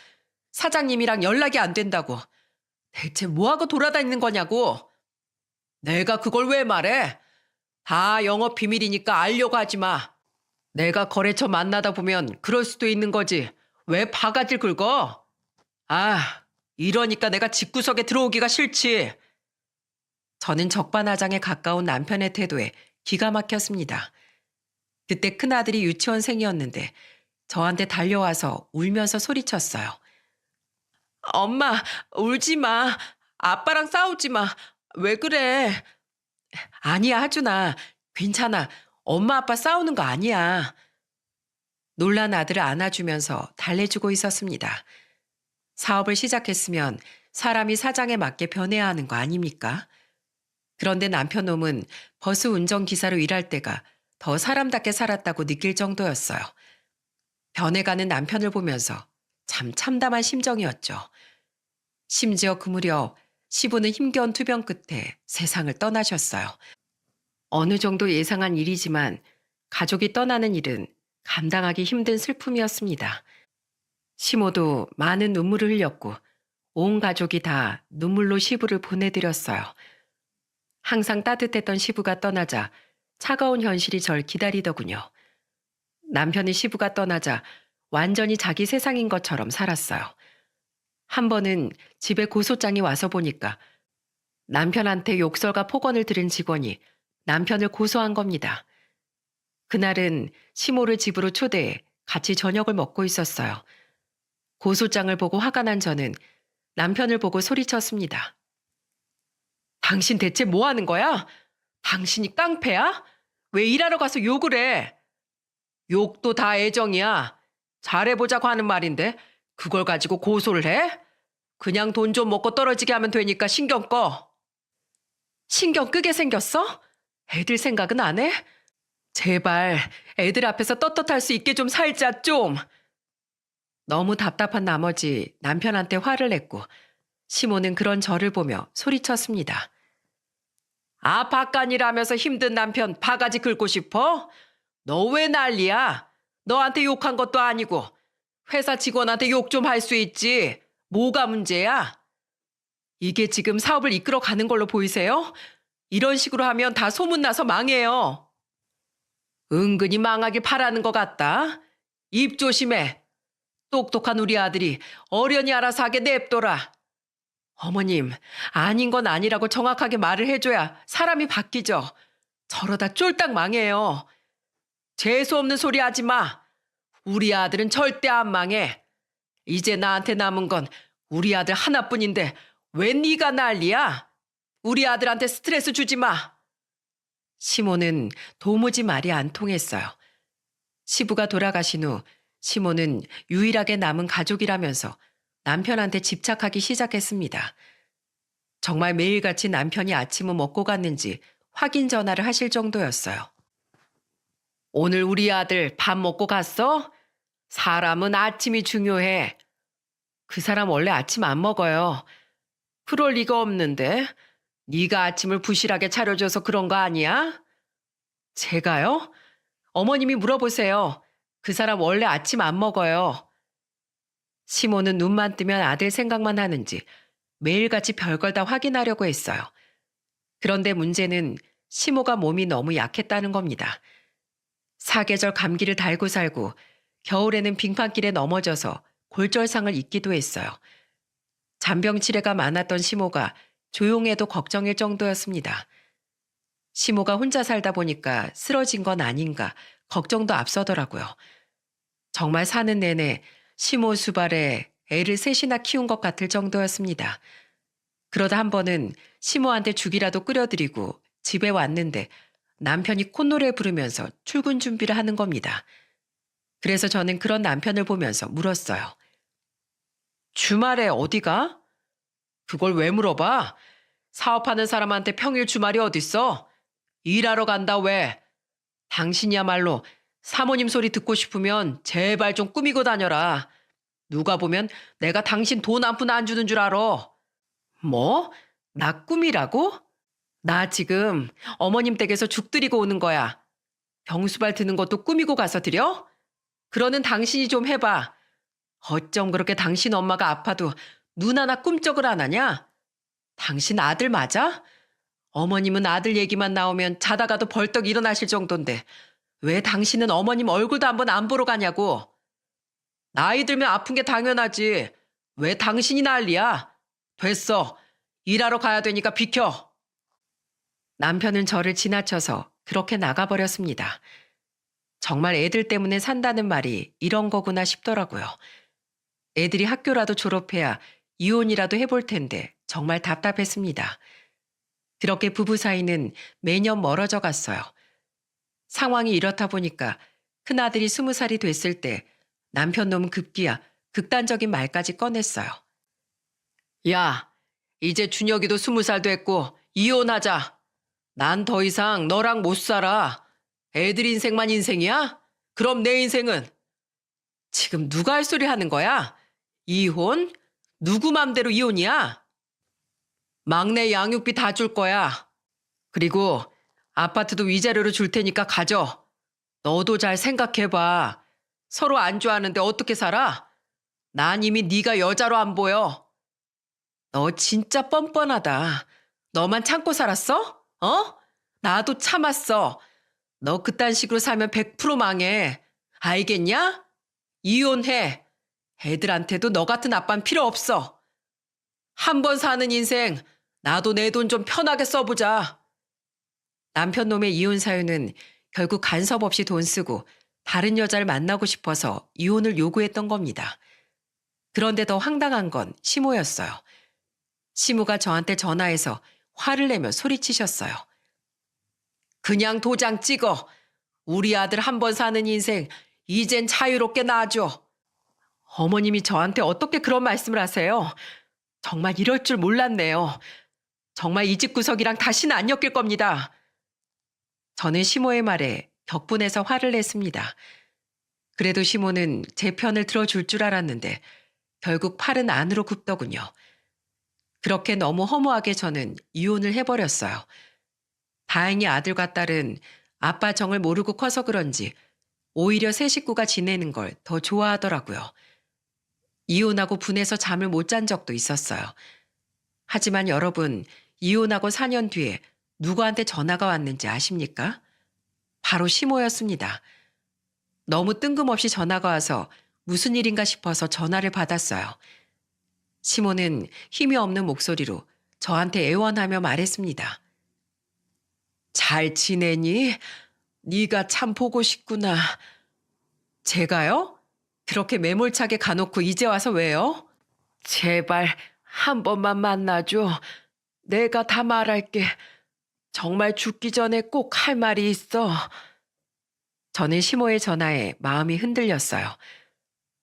사장님이랑 연락이 안 된다고. 대체 뭐하고 돌아다니는 거냐고. 내가 그걸 왜 말해? 다 영업 비밀이니까 알려고 하지 마. 내가 거래처 만나다 보면 그럴 수도 있는 거지. 왜 바가지를 긁어? 아, 이러니까 내가 집구석에 들어오기가 싫지. 저는 적반하장에 가까운 남편의 태도에 기가 막혔습니다. 그때 큰아들이 유치원생이었는데 저한테 달려와서 울면서 소리쳤어요. 엄마, 울지 마. 아빠랑 싸우지 마. 왜 그래? 아니야, 하준아. 괜찮아. 엄마 아빠 싸우는 거 아니야. 놀란 아들을 안아주면서 달래주고 있었습니다. 사업을 시작했으면 사람이 사장에 맞게 변해야 하는 거 아닙니까? 그런데 남편 놈은 버스 운전기사로 일할 때가 더 사람답게 살았다고 느낄 정도였어요. 변해가는 남편을 보면서 참 참담한 심정이었죠. 심지어 그 무렵 시부는 힘겨운 투병 끝에 세상을 떠나셨어요. 어느 정도 예상한 일이지만 가족이 떠나는 일은 감당하기 힘든 슬픔이었습니다. 시모도 많은 눈물을 흘렸고 온 가족이 다 눈물로 시부를 보내드렸어요. 항상 따뜻했던 시부가 떠나자 차가운 현실이 절 기다리더군요. 남편은 시부가 떠나자 완전히 자기 세상인 것처럼 살았어요. 한 번은 집에 고소장이 와서 보니까 남편한테 욕설과 폭언을 들은 직원이 남편을 고소한 겁니다. 그날은 시모를 집으로 초대해 같이 저녁을 먹고 있었어요. 고소장을 보고 화가 난 저는 남편을 보고 소리쳤습니다. 당신 대체 뭐 하는 거야? 당신이 깡패야? 왜 일하러 가서 욕을 해? 욕도 다 애정이야. 잘해보자고 하는 말인데 그걸 가지고 고소를 해? 그냥 돈 좀 먹고 떨어지게 하면 되니까 신경 꺼. 신경 끄게 생겼어? 애들 생각은 안 해? 제발 애들 앞에서 떳떳할 수 있게 좀 살자 좀. 너무 답답한 나머지 남편한테 화를 냈고 시모는 그런 저를 보며 소리쳤습니다. 아, 바깥일하면서 힘든 남편 바가지 긁고 싶어? 너 왜 난리야? 너한테 욕한 것도 아니고 회사 직원한테 욕 좀 할 수 있지. 뭐가 문제야? 이게 지금 사업을 이끌어 가는 걸로 보이세요? 이런 식으로 하면 다 소문나서 망해요. 은근히 망하길 바라는 것 같다. 입 조심해. 똑똑한 우리 아들이 어련히 알아서 하게 냅둬라. 어머님, 아닌 건 아니라고 정확하게 말을 해줘야 사람이 바뀌죠. 저러다 쫄딱 망해요. 재수없는 소리 하지 마. 우리 아들은 절대 안 망해. 이제 나한테 남은 건 우리 아들 하나뿐인데 왜 네가 난리야? 우리 아들한테 스트레스 주지 마. 시모는 도무지 말이 안 통했어요. 시부가 돌아가신 후 시모는 유일하게 남은 가족이라면서 남편한테 집착하기 시작했습니다. 정말 매일같이 남편이 아침을 먹고 갔는지 확인 전화를 하실 정도였어요. 오늘 우리 아들 밥 먹고 갔어? 사람은 아침이 중요해. 그 사람 원래 아침 안 먹어요. 그럴 리가 없는데. 네가 아침을 부실하게 차려줘서 그런 거 아니야? 제가요? 어머님이 물어보세요. 그 사람 원래 아침 안 먹어요. 시모는 눈만 뜨면 아들 생각만 하는지 매일같이 별걸 다 확인하려고 했어요. 그런데 문제는 시모가 몸이 너무 약했다는 겁니다. 사계절 감기를 달고 살고 겨울에는 빙판길에 넘어져서 골절상을 입기도 했어요. 잔병 치레가 많았던 시모가 조용해도 걱정일 정도였습니다. 시모가 혼자 살다 보니까 쓰러진 건 아닌가 걱정도 앞서더라고요. 정말 사는 내내 시모 수발에 애를 셋이나 키운 것 같을 정도였습니다. 그러다 한 번은 시모한테 죽이라도 끓여드리고 집에 왔는데 남편이 콧노래 부르면서 출근 준비를 하는 겁니다. 그래서 저는 그런 남편을 보면서 물었어요. 주말에 어디가? 그걸 왜 물어봐? 사업하는 사람한테 평일 주말이 어딨어? 일하러 간다 왜? 당신이야말로 사모님 소리 듣고 싶으면 제발 좀 꾸미고 다녀라. 누가 보면 내가 당신 돈 한 푼 안 주는 줄 알아. 뭐? 나 꿈이라고? 나 지금 어머님 댁에서 죽 드리고 오는 거야. 병수발 드는 것도 꾸미고 가서 드려? 그러는 당신이 좀 해봐. 어쩜 그렇게 당신 엄마가 아파도 눈 하나 꿈쩍을 안 하냐? 당신 아들 맞아? 어머님은 아들 얘기만 나오면 자다가도 벌떡 일어나실 정도인데 왜 당신은 어머님 얼굴도 한번 안 보러 가냐고. 나이 들면 아픈 게 당연하지. 왜 당신이 난리야? 됐어. 일하러 가야 되니까 비켜. 남편은 저를 지나쳐서 그렇게 나가버렸습니다. 정말 애들 때문에 산다는 말이 이런 거구나 싶더라고요. 애들이 학교라도 졸업해야 이혼이라도 해볼 텐데 정말 답답했습니다. 그렇게 부부 사이는 매년 멀어져 갔어요. 상황이 이렇다 보니까 큰아들이 20살이 됐을 때 남편 놈은 급기야 극단적인 말까지 꺼냈어요. 야, 이제 준혁이도 20살 됐고 이혼하자. 난 더 이상 너랑 못 살아. 애들 인생만 인생이야? 그럼 내 인생은? 지금 누가 할 소리 하는 거야? 이혼? 누구 맘대로 이혼이야? 막내 양육비 다 줄 거야. 그리고 아파트도 위자료로 줄 테니까 가져. 너도 잘 생각해봐. 서로 안 좋아하는데 어떻게 살아? 난 이미 네가 여자로 안 보여. 너 진짜 뻔뻔하다. 너만 참고 살았어? 어? 나도 참았어. 너 그딴 식으로 살면 100% 망해. 알겠냐? 이혼해. 애들한테도 너 같은 아빠는 필요 없어. 한 번 사는 인생 나도 내 돈 좀 편하게 써보자. 남편 놈의 이혼 사유는 결국 간섭 없이 돈 쓰고 다른 여자를 만나고 싶어서 이혼을 요구했던 겁니다. 그런데 더 황당한 건 시모였어요. 시모가 저한테 전화해서 화를 내며 소리치셨어요. 그냥 도장 찍어. 우리 아들 한 번 사는 인생 이젠 자유롭게 놔줘. 어머님이 저한테 어떻게 그런 말씀을 하세요? 정말 이럴 줄 몰랐네요. 정말 이 집 구석이랑 다시는 안 엮일 겁니다. 저는 시모의 말에 격분해서 화를 냈습니다. 그래도 시모는 제 편을 들어줄 줄 알았는데 결국 팔은 안으로 굽더군요. 그렇게 너무 허무하게 저는 이혼을 해버렸어요. 다행히 아들과 딸은 아빠 정을 모르고 커서 그런지 오히려 새 식구가 지내는 걸 더 좋아하더라고요. 이혼하고 분해서 잠을 못 잔 적도 있었어요. 하지만 여러분, 이혼하고 4년 뒤에 누구한테 전화가 왔는지 아십니까? 바로 시모였습니다. 너무 뜬금없이 전화가 와서 무슨 일인가 싶어서 전화를 받았어요. 시모는 힘이 없는 목소리로 저한테 애원하며 말했습니다. 잘 지내니? 네가 참 보고 싶구나. 제가요? 그렇게 매몰차게 가놓고 이제 와서 왜요? 제발 한 번만 만나줘. 내가 다 말할게. 정말 죽기 전에 꼭 할 말이 있어. 저는 시모의 전화에 마음이 흔들렸어요.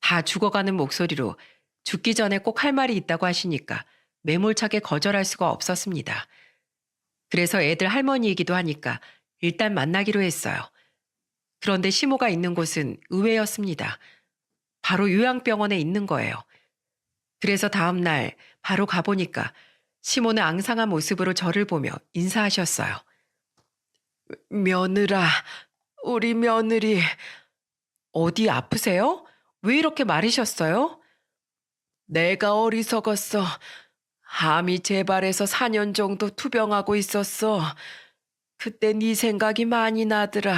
다 죽어가는 목소리로 죽기 전에 꼭 할 말이 있다고 하시니까 매몰차게 거절할 수가 없었습니다. 그래서 애들 할머니이기도 하니까 일단 만나기로 했어요. 그런데 시모가 있는 곳은 의외였습니다. 바로 요양병원에 있는 거예요. 그래서 다음 날 바로 가보니까 시모는 앙상한 모습으로 저를 보며 인사하셨어요. 며느라, 우리 며느리. 어디 아프세요? 왜 이렇게 마르셨어요? 내가 어리석었어. 암이 재발해서 4년 정도 투병하고 있었어. 그때 네 생각이 많이 나더라.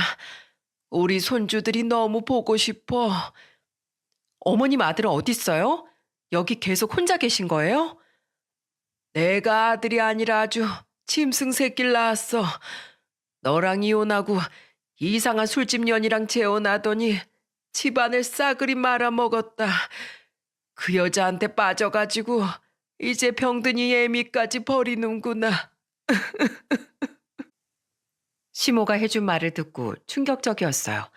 우리 손주들이 너무 보고 싶어. 어머님 아들은 어디 있어요? 여기 계속 혼자 계신 거예요? 내가 아들이 아니라 아주 짐승 새끼를 낳았어. 너랑 이혼하고 이상한 술집 년이랑 재혼하더니 집안을 싸그리 말아먹었다. 그 여자한테 빠져가지고 이제 병든이 애미까지 버리는구나. 시모가 해준 말을 듣고 충격적이었어요.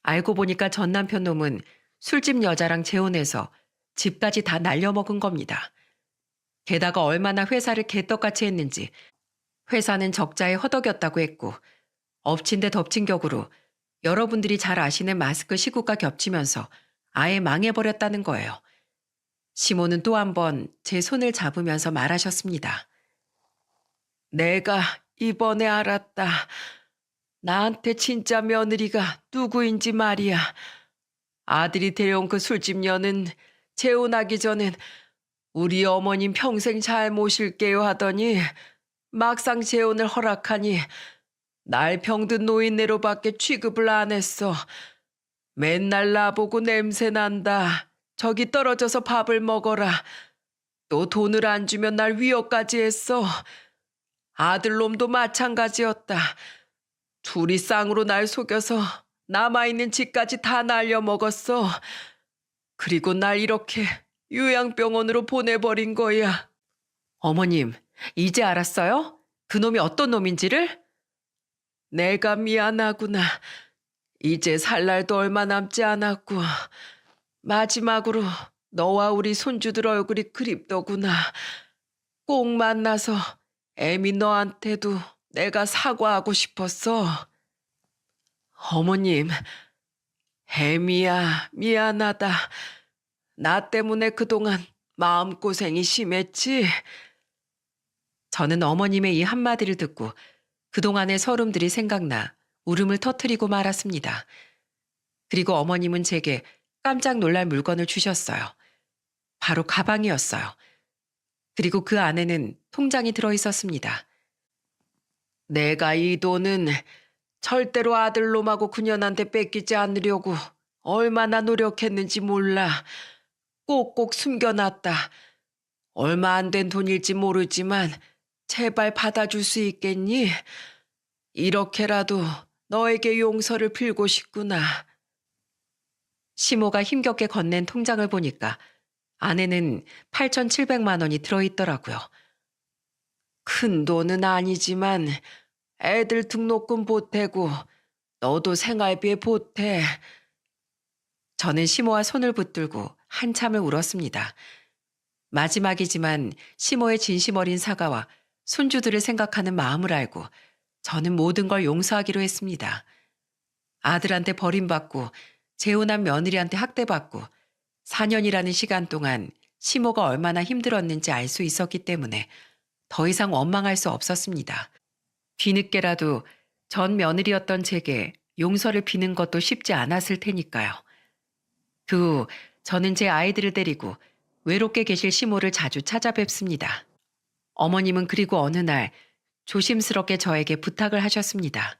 알고 보니까 전 남편 놈은 술집 여자랑 재혼해서 집까지 다 날려먹은 겁니다. 게다가 얼마나 회사를 개떡같이 했는지 회사는 적자에 허덕였다고 했고 엎친 데 덮친 격으로 여러분들이 잘 아시는 마스크 시국과 겹치면서 아예 망해버렸다는 거예요. 시모는 또 한 번 제 손을 잡으면서 말하셨습니다. 내가 이번에 알았다. 나한테 진짜 며느리가 누구인지 말이야. 아들이 데려온 그 술집 년은 재혼하기 전엔 우리 어머님 평생 잘 모실게요 하더니 막상 재혼을 허락하니 날 병든 노인네로밖에 취급을 안 했어. 맨날 나보고 냄새 난다. 저기 떨어져서 밥을 먹어라. 또 돈을 안 주면 날 위협까지 했어. 아들놈도 마찬가지였다. 둘이 쌍으로 날 속여서 남아있는 집까지 다 날려먹었어. 그리고 날 이렇게 요양병원으로 보내버린 거야. 어머님, 이제 알았어요? 그놈이 어떤 놈인지를? 내가 미안하구나. 이제 살 날도 얼마 남지 않았고 마지막으로 너와 우리 손주들 얼굴이 그립더구나. 꼭 만나서 애미 너한테도 내가 사과하고 싶었어. 어머님, 애미야 미안하다. 나 때문에 그동안 마음고생이 심했지. 저는 어머님의 이 한마디를 듣고 그동안의 서름들이 생각나 울음을 터뜨리고 말았습니다. 그리고 어머님은 제게 깜짝 놀랄 물건을 주셨어요. 바로 가방이었어요. 그리고 그 안에는 통장이 들어있었습니다. 내가 이 돈은 절대로 아들놈하고 그년한테 뺏기지 않으려고 얼마나 노력했는지 몰라. 꼭꼭 숨겨놨다. 얼마 안 된 돈일지 모르지만 제발 받아줄 수 있겠니? 이렇게라도 너에게 용서를 빌고 싶구나. 시모가 힘겹게 건넨 통장을 보니까 안에는 8,700만 원이 들어있더라고요. 큰 돈은 아니지만 애들 등록금 보태고 너도 생활비에 보태. 저는 시모와 손을 붙들고 한참을 울었습니다. 마지막이지만 시모의 진심 어린 사과와 손주들을 생각하는 마음을 알고 저는 모든 걸 용서하기로 했습니다. 아들한테 버림받고 재혼한 며느리한테 학대받고 4년이라는 시간 동안 시모가 얼마나 힘들었는지 알 수 있었기 때문에 더 이상 원망할 수 없었습니다. 뒤늦게라도 전 며느리였던 제게 용서를 비는 것도 쉽지 않았을 테니까요. 그 후 저는 제 아이들을 데리고 외롭게 계실 시모를 자주 찾아뵙습니다. 어머님은 그리고 어느 날 조심스럽게 저에게 부탁을 하셨습니다.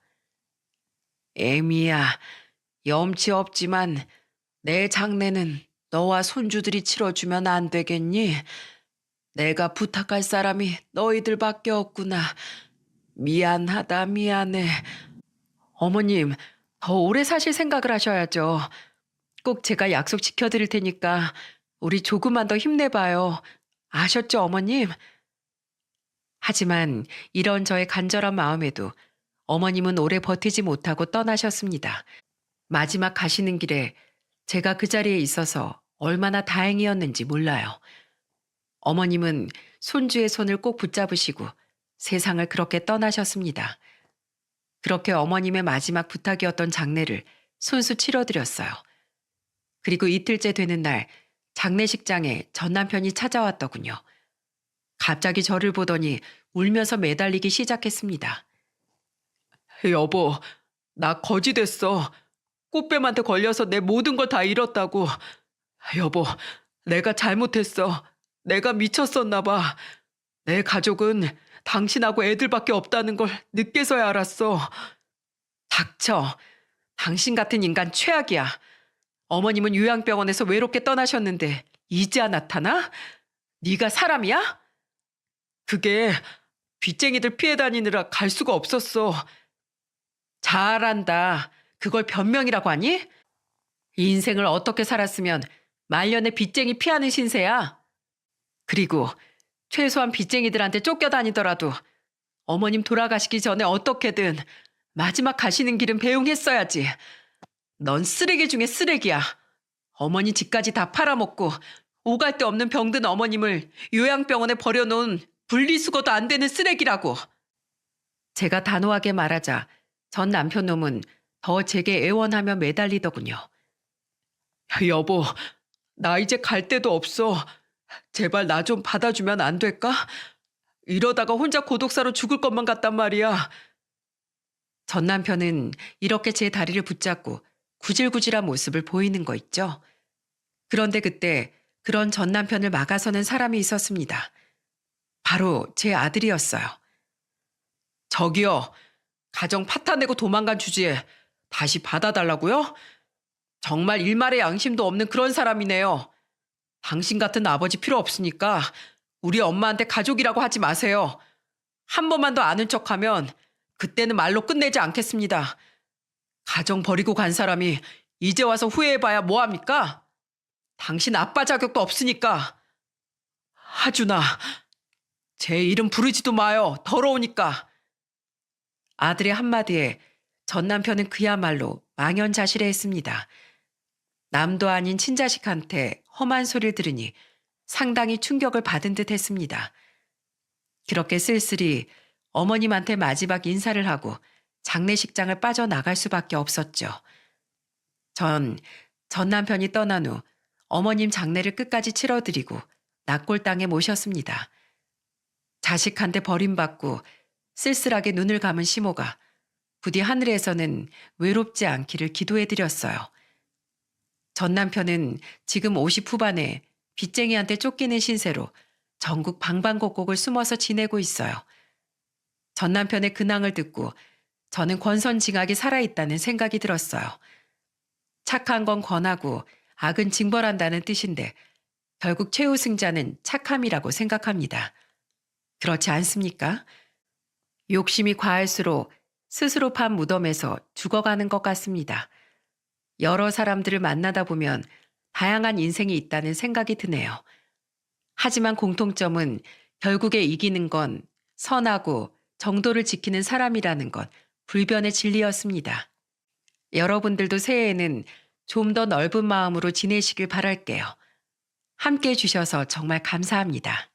애미야, 염치 없지만 내 장례는 너와 손주들이 치러주면 안 되겠니? 내가 부탁할 사람이 너희들밖에 없구나. 미안하다, 미안해. 어머님, 더 오래 사실 생각을 하셔야죠. 꼭 제가 약속 지켜드릴 테니까 우리 조금만 더 힘내봐요. 아셨죠, 어머님? 하지만 이런 저의 간절한 마음에도 어머님은 오래 버티지 못하고 떠나셨습니다. 마지막 가시는 길에 제가 그 자리에 있어서 얼마나 다행이었는지 몰라요. 어머님은 손주의 손을 꼭 붙잡으시고 세상을 그렇게 떠나셨습니다. 그렇게 어머님의 마지막 부탁이었던 장례를 손수 치러드렸어요. 그리고 이틀째 되는 날 장례식장에 전 남편이 찾아왔더군요. 갑자기 저를 보더니 울면서 매달리기 시작했습니다. 여보, 나 거지 됐어. 꽃뱀한테 걸려서 내 모든 걸 다 잃었다고. 여보, 내가 잘못했어. 내가 미쳤었나 봐. 내 가족은 당신하고 애들밖에 없다는 걸 늦게서야 알았어. 닥쳐. 당신 같은 인간 최악이야. 어머님은 요양병원에서 외롭게 떠나셨는데 이제야 나타나? 네가 사람이야? 그게 빚쟁이들 피해 다니느라 갈 수가 없었어. 잘한다. 그걸 변명이라고 하니? 인생을 어떻게 살았으면 말년에 빚쟁이 피하는 신세야. 그리고 최소한 빚쟁이들한테 쫓겨다니더라도 어머님 돌아가시기 전에 어떻게든 마지막 가시는 길은 배웅했어야지. 넌 쓰레기 중에 쓰레기야. 어머니 집까지 다 팔아먹고 오갈 데 없는 병든 어머님을 요양병원에 버려놓은 분리수거도 안 되는 쓰레기라고. 제가 단호하게 말하자 전 남편 놈은 더 제게 애원하며 매달리더군요. 여보, 나 이제 갈 데도 없어. 제발 나 좀 받아주면 안 될까? 이러다가 혼자 고독사로 죽을 것만 같단 말이야. 전 남편은 이렇게 제 다리를 붙잡고 구질구질한 모습을 보이는 거 있죠. 그런데 그때 그런 전 남편을 막아서는 사람이 있었습니다. 바로 제 아들이었어요. 저기요, 가정 파탄내고 도망간 주제에 다시 받아달라고요? 정말 일말의 양심도 없는 그런 사람이네요. 당신 같은 아버지 필요 없으니까 우리 엄마한테 가족이라고 하지 마세요. 한 번만 더 아는 척하면 그때는 말로 끝내지 않겠습니다. 가정 버리고 간 사람이 이제 와서 후회해봐야 뭐합니까? 당신 아빠 자격도 없으니까. 하준아, 제 이름 부르지도 마요. 더러우니까. 아들의 한마디에 전 남편은 그야말로 망연자실해했습니다. 남도 아닌 친자식한테 험한 소리를 들으니 상당히 충격을 받은 듯 했습니다. 그렇게 쓸쓸히 어머님한테 마지막 인사를 하고 장례식장을 빠져나갈 수밖에 없었죠. 전 남편이 떠난 후 어머님 장례를 끝까지 치러드리고 낙골당에 모셨습니다. 자식한테 버림받고 쓸쓸하게 눈을 감은 시모가 부디 하늘에서는 외롭지 않기를 기도해드렸어요. 전 남편은 지금 50 후반에 빚쟁이한테 쫓기는 신세로 전국 방방곡곡을 숨어서 지내고 있어요. 전 남편의 근황을 듣고 저는 권선징악이 살아있다는 생각이 들었어요. 착한 건 권하고 악은 징벌한다는 뜻인데 결국 최우승자는 착함이라고 생각합니다. 그렇지 않습니까? 욕심이 과할수록 스스로 판 무덤에서 죽어가는 것 같습니다. 여러 사람들을 만나다 보면 다양한 인생이 있다는 생각이 드네요. 하지만 공통점은 결국에 이기는 건 선하고 정도를 지키는 사람이라는 건 불변의 진리였습니다. 여러분들도 새해에는 좀 더 넓은 마음으로 지내시길 바랄게요. 함께 해주셔서 정말 감사합니다.